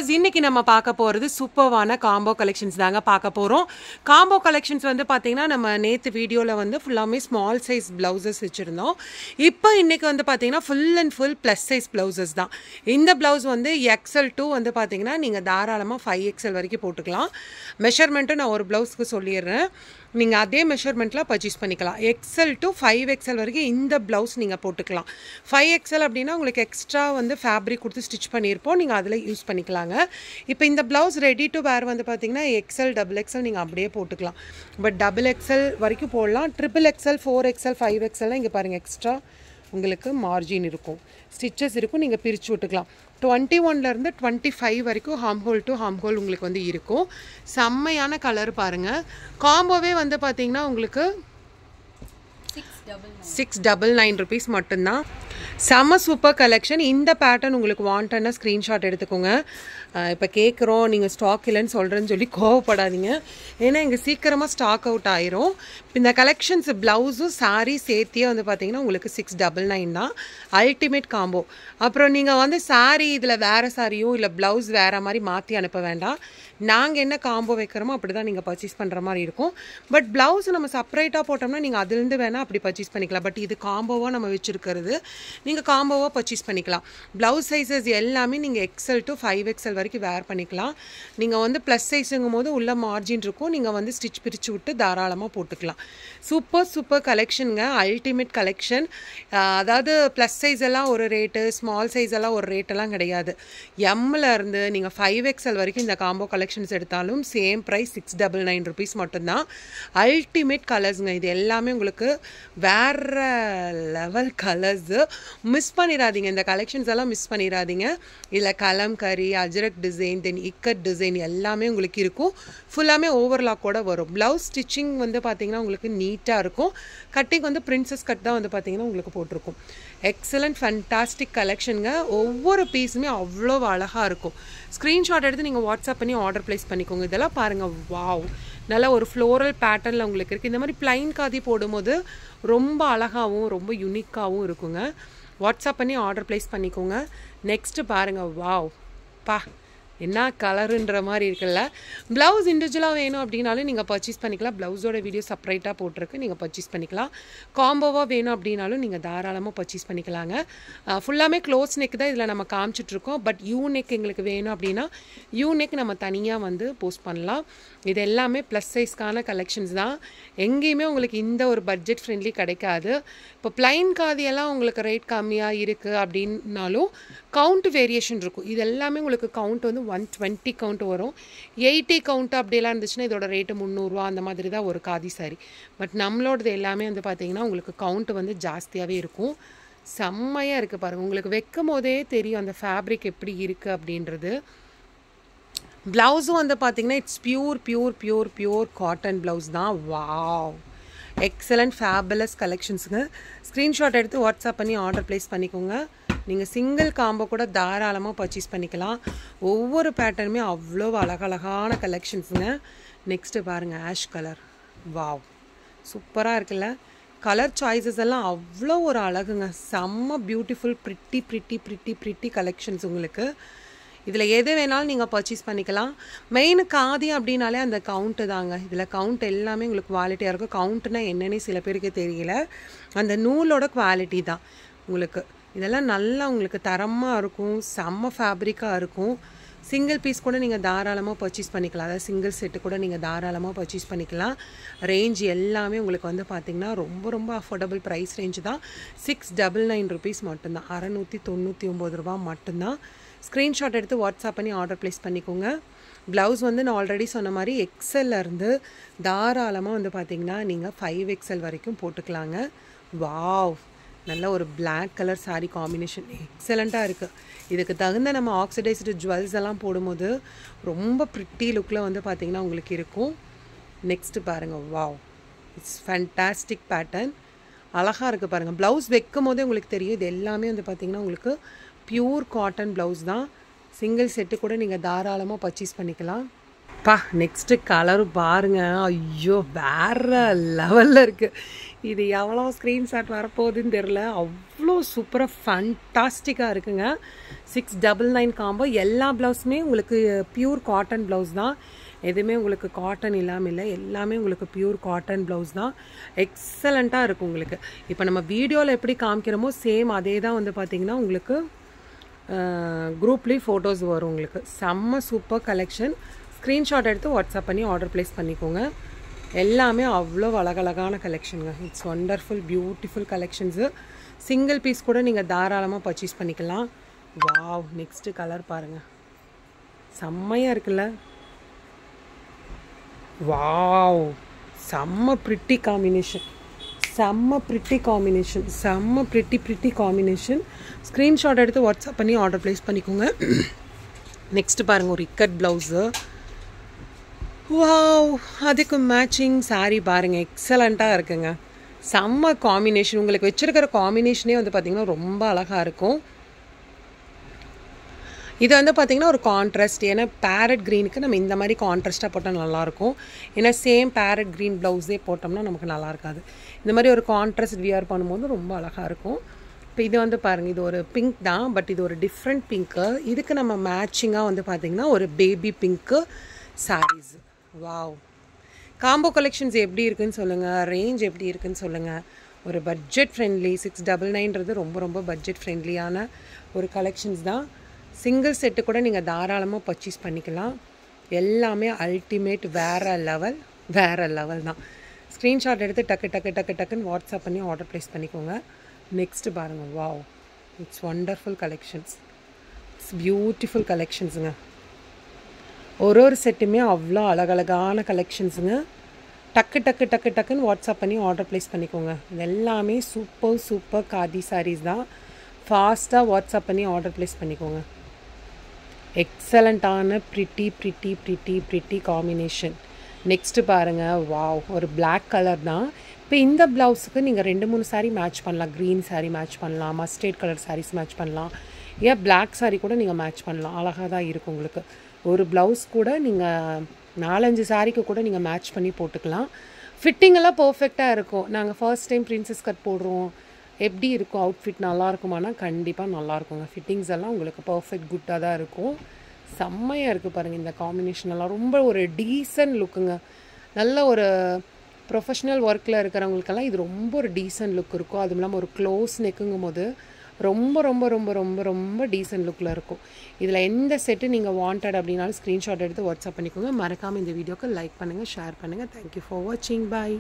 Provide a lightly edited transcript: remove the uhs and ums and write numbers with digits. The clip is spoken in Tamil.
வியூவர்ஸ், இன்னைக்கு நம்ம பார்க்க போகிறது சூப்பர்வான காம்போ கலெக்ஷன்ஸ் தாங்க பார்க்க போகிறோம். காம்போ கலெக்ஷன்ஸ் வந்து பார்த்தீங்கன்னா நம்ம நேற்று வீடியோவில் வந்து ஃபுல்லாமே ஸ்மால் சைஸ் ப்ளவுசஸ் வச்சுருந்தோம். இப்போ இன்றைக்கி வந்து பார்த்தீங்கன்னா full and full plus size blouses தான். இந்த ப்ளவுஸ் வந்து XL to வந்து பார்த்தீங்கன்னா நீங்கள் தாராளமாக 5XL வரைக்கும் போட்டுக்கலாம். மெஷர்மெண்ட்டும் நான் ஒரு ப்ளவுஸ்க்கு சொல்லிடுறேன். நீங்கள் அதே மெஷர்மெண்ட்டில் பர்ச்சேஸ் பண்ணிக்கலாம். XL to 5XL வரைக்கும் இந்த ப்ளவுஸ் நீங்கள் போட்டுக்கலாம். 5XL அப்படின்னா உங்களுக்கு எக்ஸ்ட்ரா வந்து ஃபேப்ரிக் கொடுத்து ஸ்டிச் பண்ணியிருப்போம், நீங்கள் அதில் யூஸ் பண்ணிக்கலாங்க. இப்போ இந்த ப்ளவுஸ் ரெடி டு வேர் வந்து பார்த்தீங்கன்னா XL XXL நீங்கள் அப்படியே போட்டுக்கலாம். பட் XXL வரைக்கும் போடலாம். XXL 4XL 5XL இங்கே பாருங்கள் எக்ஸ்ட்ரா உங்களுக்கு மார்ஜின் இருக்கும், ஸ்டிச்சஸ் இருக்கும், நீங்கள் பிரித்து விட்டுக்கலாம். 21லேருந்து 25 வரைக்கும் harm whole to harm whole உங்களுக்கு வந்து இருக்கும். செம்மையான கலர் பாருங்கள். காம்போவே வந்து பார்த்தீங்கன்னா உங்களுக்கு 699 rupees மட்டும்தான். செம்ம சூப்பர் கலெக்ஷன். இந்த பேட்டர்ன் உங்களுக்கு வாண்டன்னா ஸ்க்ரீன்ஷாட் எடுத்துக்கோங்க. இப்போ கேட்குறோம் நீங்கள் ஸ்டாக் இல்லைன்னு சொல்கிறேன்னு சொல்லி கோவப்படாதீங்க, ஏன்னா இங்கே சீக்கிரமாக ஸ்டாக் அவுட் ஆயிரும். இந்த கலெக்ஷன்ஸ் ப்ளவுஸும் சாரீ சேர்த்தியே வந்து பார்த்தீங்கன்னா உங்களுக்கு 699 தான். Ultimate combo. அப்புறம் நீங்கள் வந்து சாரீ இதில் வேறு சாரியும் இல்லை ப்ளவுஸ் வேறு மாதிரி மாற்றி அனுப்ப வேண்டாம். நாங்கள் என்ன காம்போ வைக்கிறோமோ அப்படி தான் நீங்கள் பர்ச்சேஸ் பண்ணுற மாதிரி இருக்கும். பட் ப்ளவுஸ் நம்ம செப்பரேட்டாக போட்டோம்னா நீங்கள் அதுலேருந்து வேணால் அப்படி பர்ச்சேஸ் பண்ணிக்கலாம். பட் இது காம்போவாக நம்ம வச்சுருக்கிறது, நீங்கள் காம்போவாக பர்ச்சேஸ் பண்ணிக்கலாம். ப்ளவுஸ் சைஸஸ் எல்லாமே நீங்கள் XL to 5XL வரைக்கும் வேர் பண்ணிக்கலாம். நீங்கள் வந்து ப்ளஸ் சைஸுங்கும் போது உள்ள மார்ஜின் இருக்கும், நீங்கள் வந்து ஸ்டிச் பிரித்து விட்டு தாராளமாக போட்டுக்கலாம். சூப்பர் கலெக்ஷனுங்க, அல்டிமேட் கலெக்ஷன். அதாவது ப்ளஸ் சைஸ் எல்லாம் ஒரு ரேட்டு, ஸ்மால் சைஸ் எல்லாம் ஒரு ரேட்டெல்லாம் கிடையாது. எம்மில் இருந்து நீங்கள் 5XL வரைக்கும் இந்த காம்போ கலெக்ஷன்ஸ் எடுத்தாலும் சேம் ப்ரைஸ் 699 rupees மட்டும்தான். அல்டிமேட் கலர்ஸுங்க. இது எல்லாமே உங்களுக்கு வேறு லெவல் கலர்ஸு. மிஸ் பண்ணிடாதீங்க, இந்த கலெக்ஷன்ஸ் எல்லாம் மிஸ் பண்ணிடாதீங்க. இதில் கலம்கரி, அஜரக் டிசைன், தென் இக்கட் டிசைன் எல்லாமே உங்களுக்கு இருக்கும். ஃபுல்லாமே ஓவர்லாக்கோட வரும். ப்ளவுஸ் ஸ்டிச்சிங் வந்து பார்த்தீங்கன்னா உங்களுக்கு நீட்டாக இருக்கும். கட்டிங் வந்து பிரின்சஸ் கட் தான் வந்து பார்த்தீங்கன்னா உங்களுக்கு போட்டிருக்கும். எக்ஸலண்ட் ஃபண்டாஸ்டிக் கலெக்ஷனுங்க. ஒவ்வொரு பீஸுமே அவ்வளோ அழகாக இருக்கும். ஸ்க்ரீன்ஷாட் எடுத்து நீங்கள் வாட்ஸ்அப் பண்ணி ஆர்டர் ப்ளேஸ் பண்ணிக்கோங்க. இதெல்லாம் பாருங்கள், வாவ், நல்லா ஒரு ஃப்ளோரல் பேட்டர்னில் உங்களுக்கு இருக்குது. இந்த மாதிரி ப்ளைன் காதி போடும்போது ரொம்ப அழகாகவும் ரொம்ப யூனிக்காகவும் இருக்குங்க. வாட்ஸ்அப் பண்ணி ஆர்டர் ப்ளேஸ் பண்ணிக்கோங்க. நெக்ஸ்ட்டு பாருங்கள், வாவ் பா, என்ன கலருன்ற மாதிரி இருக்குல்ல. ப்ளவுஸ் இண்டிவிஜுவலாக வேணும் அப்படின்னாலும் நீங்கள் பர்ச்சேஸ் பண்ணிக்கலாம். ப்ளவுஸோட வீடியோ செப்பரேட்டாக போட்டிருக்கு, நீங்கள் பர்ச்சேஸ் பண்ணிக்கலாம். காம்போவாக வேணும் அப்படின்னாலும் நீங்கள் தாராளமாக பர்ச்சேஸ் பண்ணிக்கலாங்க. ஃபுல்லாமே க்ளோஸ் நெக் தான் இதில் நம்ம காமிச்சிட்ருக்கோம். பட் யூ நெக் எங்களுக்கு வேணும் அப்படின்னா யூ நெக் நம்ம தனியாக வந்து போஸ்ட் பண்ணலாம். இது எல்லாமே ப்ளஸ் சைஸ்க்கான கலெக்ஷன்ஸ் தான். எங்கேயுமே உங்களுக்கு இந்த ஒரு பட்ஜெட் ஃப்ரெண்ட்லி கிடைக்காது. இப்போ ப்ளைன் காதியெல்லாம் உங்களுக்கு ரேட் கம்மியாக இருக்குது அப்படின்னாலும் கவுண்ட் வேரியேஷன் இருக்கும். இது எல்லாமே உங்களுக்கு கவுண்ட் வந்து 120 கவுண்ட் வரும். 80 கவுண்ட் அப்படியெல்லாம் இருந்துச்சுன்னா இதோட ரேட்டு 300 அந்த மாதிரி தான் ஒரு காதி சாரி. பட் நம்மளோடது எல்லாமே வந்து பார்த்திங்கன்னா உங்களுக்கு கவுண்ட் வந்து ஜாஸ்தியாகவே இருக்கும். செம்மையாக இருக்குது பாருங்கள். உங்களுக்கு வைக்கும் போதே தெரியும் அந்த ஃபேப்ரிக் எப்படி இருக்குது அப்படின்றது. ப்ளவுஸும் வந்து பார்த்திங்கன்னா இட்ஸ் பியூர் காட்டன் ப்ளவுஸ் தான். வாவ், எக்ஸலண்ட் ஃபேபலஸ் கலெக்ஷன்ஸுங்க. ஸ்க்ரீன்ஷாட் எடுத்து வாட்ஸ்அப் பண்ணி ஆர்டர் ப்ளேஸ் பண்ணிக்கோங்க. நீங்கள் சிங்கிள் காம்போ கூட தாராளமாக பர்ச்சேஸ் பண்ணிக்கலாம். ஒவ்வொரு பேட்டர்னுமே அவ்வளோ அழகழகான கலெக்ஷன்ஸுங்க. நெக்ஸ்ட்டு பாருங்கள், ஆஷ் கலர். வாவ், சூப்பராக இருக்குல்ல. கலர் சாய்ஸஸ் எல்லாம் அவ்வளோ ஒரு அழகுங்க. செம்ம பியூட்டிஃபுல் ப்ரிட்டி கலெக்ஷன்ஸ் உங்களுக்கு. இதில் எது வேணாலும் நீங்கள் பர்ச்சேஸ் பண்ணிக்கலாம். மெயின் காதி அப்படின்னாலே அந்த கவுண்ட்டு தாங்க. இதில் கவுண்ட் எல்லாமே உங்களுக்கு குவாலிட்டியாக இருக்கும். கவுண்ட்டுனா என்னன்னே சில பேருக்கு தெரியல. அந்த நூலோட குவாலிட்டி தான் உங்களுக்கு. இதெல்லாம் நல்லா உங்களுக்கு தரமாக இருக்கும், செம்ம ஃபேப்ரிக்காக இருக்கும். சிங்கிள் பீஸ் கூட நீங்கள் தாராளமாக பர்ச்சேஸ் பண்ணிக்கலாம். அதாவது சிங்கிள் செட்டு கூட நீங்கள் தாராளமாக பர்ச்சேஸ் பண்ணிக்கலாம். ரேஞ்ச் எல்லாமே உங்களுக்கு வந்து பார்த்திங்கன்னா ரொம்ப அஃபோர்டபுள் ப்ரைஸ் ரேஞ்சு தான். 699 rupees மட்டும்தான். 699 ரூபா மட்டும்தான். ஸ்க்ரீன்ஷாட் எடுத்து வாட்ஸ்அப் பண்ணி ஆர்டர் ப்ளேஸ் பண்ணிக்கோங்க. ப்ளவுஸ் வந்து நான் ஆல்ரெடி சொன்ன மாதிரி XLலேருந்து தாராளமாக வந்து பார்த்திங்கன்னா நீங்கள் 5XL வரைக்கும் போட்டுக்கலாங்க. வாவ், நல்ல ஒரு பிளாக் கலர் சாரீ காம்பினேஷன் எக்ஸலண்ட்டாக இருக்குது. இதுக்கு தகுந்த நம்ம ஆக்சிடைஸ்டு ஜுவல்ஸ் எல்லாம் போடும்போது ரொம்ப ப்ரிட்டி லுக்கில் வந்து பார்த்திங்கன்னா உங்களுக்கு இருக்கும். நெக்ஸ்ட்டு பாருங்கள், வாவ், இட்ஸ் ஃபேண்டாஸ்டிக் பேட்டர்ன். அழகாக இருக்குது பாருங்கள். ப்ளவுஸ் வைக்கும் போதே உங்களுக்கு தெரியும். இது எல்லாமே வந்து பார்த்திங்கன்னா உங்களுக்கு பியூர் காட்டன் ப்ளவுஸ் தான். சிங்கிள் செட்டு கூட நீங்கள் தாராளமாக பர்ச்சேஸ் பண்ணிக்கலாம். நெக்ஸ்ட்டு கலரு பாருங்கள், ஐயோ வேறு லெவலில் இருக்குது. இது எவ்வளோ ஸ்க்ரீன்ஷாட் வரப்போகுதுன்னு தெரில. அவ்வளோ சூப்பராக ஃபண்டாஸ்டிக்காக இருக்குங்க. 699 காம்போ. எல்லா ப்ளவுஸுமே உங்களுக்கு பியூர் காட்டன் ப்ளவுஸ் தான். எதுவுமே உங்களுக்கு காட்டன் இல்லாமல் இல்லை, எல்லாமே உங்களுக்கு பியூர் காட்டன் ப்ளவுஸ் தான். எக்ஸலண்ட்டாக இருக்கும் உங்களுக்கு. இப்போ நம்ம வீடியோவில் எப்படி காமிக்கிறோமோ சேம் அதே தான் வந்து பார்த்திங்கன்னா உங்களுக்கு குரூப்லேயும் ஃபோட்டோஸ் வரும் உங்களுக்கு. செம்ம சூப்பர் கலெக்ஷன். ஸ்க்ரீன்ஷாட் எடுத்து வாட்ஸ்அப் பண்ணி ஆர்டர் ப்ளேஸ் பண்ணிக்கோங்க. எல்லாமே அவ்வளோ அழகழகான கலெக்ஷனுங்க. It's wonderful beautiful collections. Single piece கூட நீங்கள் தாராளமாக பர்ச்சேஸ் பண்ணிக்கலாம். வாவ், நெக்ஸ்ட்டு கலர் பாருங்கள், செம்மையாக இருக்குல்ல. வாவ், செம்ம ப்ரிட்டி காம்பினேஷன், செம்ம ப்ரிட்டி காம்பினேஷன், செம்ம ப்ரிட்டி காம்பினேஷன். ஸ்க்ரீன்ஷாட் எடுத்து வாட்ஸ்அப் பண்ணி ஆர்டர் ப்ளேஸ் பண்ணிக்கோங்க. நெக்ஸ்ட்டு பாருங்கள், ஒரு இக்கட் ப்ளவுஸு. வாவ், அதுக்கு மேட்சிங் சாரீ பாருங்கள், எக்ஸலண்ட்டாக இருக்குங்க. செம்ம காம்பினேஷன். உங்களுக்கு வச்சுருக்கிற காம்பினேஷனே வந்து பார்த்திங்கன்னா ரொம்ப அழகாக இருக்கும். இது வந்து பார்த்திங்கன்னா ஒரு கான்ட்ராஸ்ட். ஏன்னா பேரட் க்ரீனுக்கு நம்ம இந்த மாதிரி கான்ட்ராஸ்ட்டாக போட்டால் நல்லாயிருக்கும். ஏன்னா சேம் பேரட் க்ரீன் ப்ளவுஸே போட்டோம்னா நமக்கு நல்லா இருக்காது. இந்த மாதிரி ஒரு கான்ட்ராஸ்ட் வியர் பண்ணும்போது ரொம்ப அழகாக இருக்கும். இப்போ இது வந்து பாருங்கள், இது ஒரு பிங்க் தான், பட் இது ஒரு டிஃப்ரெண்ட் பிங்க்கு. இதுக்கு நம்ம மேட்சிங்காக வந்து பார்த்திங்கன்னா ஒரு baby pink saris. Wow, combo collections எப்படி இருக்குதுன்னு சொல்லுங்கள், ரேஞ்ச் எப்படி இருக்குதுன்னு சொல்லுங்கள். ஒரு பட்ஜெட் ஃப்ரெண்ட்லி 699ன்றது ரொம்ப ரொம்ப பட்ஜெட் ஃப்ரெண்ட்லியான ஒரு கலெக்ஷன்ஸ் தான். சிங்கிள் செட்டு கூட நீங்கள் தாராளமாக பர்ச்சேஸ் பண்ணிக்கலாம். எல்லாமே அல்டிமேட், வேறு லெவல் தான். ஸ்க்ரீன்ஷாட் எடுத்து டக்குன்னு வாட்ஸ்அப் பண்ணி ஆர்டர் ப்ளேஸ் பண்ணிக்கோங்க. நெக்ஸ்ட்டு பாருங்கள், wow, it's wonderful collections, it's beautiful கலெக்ஷன்ஸுங்க. ஒரு செட்டுமே அவ்வளோ அழகழகான கலெக்ஷன்ஸுங்க. டக்குன்னு வாட்ஸ்அப் பண்ணி ஆர்டர் ப்ளேஸ் பண்ணிக்கோங்க. இது எல்லாமே சூப்பர் காதி சாரீஸ் தான். ஃபாஸ்ட்டாக வாட்ஸ்அப் பண்ணி ஆர்டர் ப்ளேஸ் பண்ணிக்கோங்க. எக்ஸலண்ட்டான ப்ரிட்டி காம்பினேஷன். நெக்ஸ்ட்டு பாருங்கள், வாவ், ஒரு பிளாக் கலர் தான். இப்போ இந்த ப்ளவுஸுக்கு நீங்கள் 2-3 சாரீ மேட்ச் பண்ணலாம். க்ரீன் சாரீ மேட்ச் பண்ணலாம், மஸ்டர்ட் கலர் சாரீஸ் மேட்ச் பண்ணலாம், ஏன் பிளாக் சாரீ கூட நீங்கள் மேட்ச் பண்ணலாம். அழகாக தான் இருக்கும் உங்களுக்கு. ஒரு ப்ளவுஸ் கூட நீங்கள் 4-5 சாரீக்கு கூட நீங்கள் மேட்ச் பண்ணி போட்டுக்கலாம். ஃபிட்டிங்கெல்லாம் பர்ஃபெக்டாக இருக்கும். நாங்கள் ஃபர்ஸ்ட் டைம் பிரின்சஸ் கட் போடுறோம், எப்படி இருக்கும் அவுட்ஃபிட், நல்லா இருக்குமானா கண்டிப்பாக நல்லாயிருக்குங்க. ஃபிட்டிங்ஸ் எல்லாம் உங்களுக்கு பர்ஃபெக்ட் குட்டாக தான் இருக்கும். செம்மையாக இருக்குது பாருங்கள். இந்த காம்பினேஷன் எல்லாம் ரொம்ப ஒரு டீசன்ட் லுக்குங்க. நல்ல ஒரு ப்ரொஃபஷ்னல் ஒர்க்கில் இருக்கிறவங்களுக்கெல்லாம் இது ரொம்ப ஒரு டீசன்ட் லுக் இருக்கும். அதுவும் இல்லாமல் ஒரு க்ளோஸ் நெக்குங்கும் போது ரொம்ப டீசன்ட் லுக்கில் இருக்கும். இதில் எந்த செட்டு நீங்கள் வாண்டட் அப்படின்னாலும் ஸ்க்ரீன்ஷாட் எடுத்து வாட்ஸ்அப் பண்ணிக்கோங்க. மறக்காமல் இந்த வீடியோக்கு லைக் பண்ணுங்கள், ஷேர் பண்ணுங்கள். தேங்க்யூ ஃபார் வாட்சிங். பாய்.